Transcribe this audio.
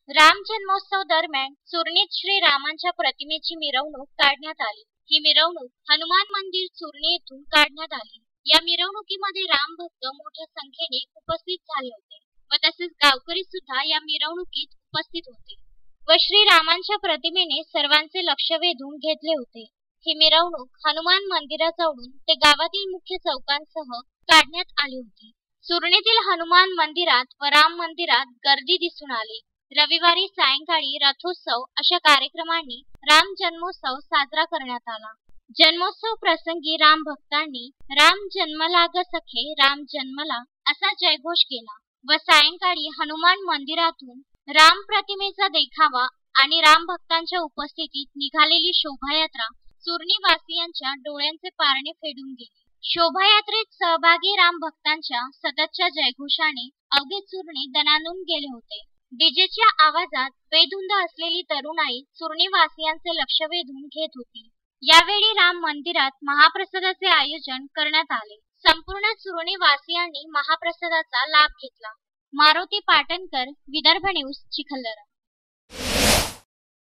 राम जन्मोत्सव दरम्यान चुरणीत श्रीरामांच्या प्रतिमेची मिरवणूक काढण्यात आली। ही मिरवणूक हनुमान मंदिर चुरणी येथून काढण्यात आली। या मिरवणुकीमध्ये राम भक्त मोठ्या संख्येने उपस्थित झाले होते व तसेच गावकरी सुद्धा या मिरवणुकीत उपस्थित होते व श्रीरामांच्या प्रतिमेने सर्वांचे लक्ष वेधून घेतले होते। ही मिरवणूक हनुमान मंदिराजवळून ते गावातील मुख्य चौकांसह काढण्यात आली होती। चुरणीतील हनुमान मंदिरात व राम मंदिरात गर्दी दिसून आली। रविवारी सायंकाळी रथोत्सव अशा कार्यक्रमांनी राम जन्मोत्सव साजरा करण्यात आला। जन्मोत्सव प्रसंगी राम भक्तांनी राम जन्मला ग सखे राम जन्मला असा जयघोष केला व सायंकाळी हनुमान मंदिरातून राम प्रतिमेचा देखावा आणि राम भक्तांच्या उपस्थितीत निघालेली शोभायात्रा चुरणी वासियांच्या डोळ्यांचे पारणे फेडून गेली। शोभायात्रेत सहभागी राम भक्तांच्या सततच्या जयघोषाने अवघे चुरणी दणाणून गेले होते। डीजेच्या आवाजात बेधुंद असलेली तरुणाई चुरणी वासियांचे लक्ष वेधून घेत होती। यावेळी राम मंदिरात महाप्रसादाचे आयोजन करण्यात आले। संपूर्ण चुरणी वासियांनी महाप्रसादाचा लाभ घेतला। मारुती पाटणकर, विदर्भ न्यूज, चिखलदरा।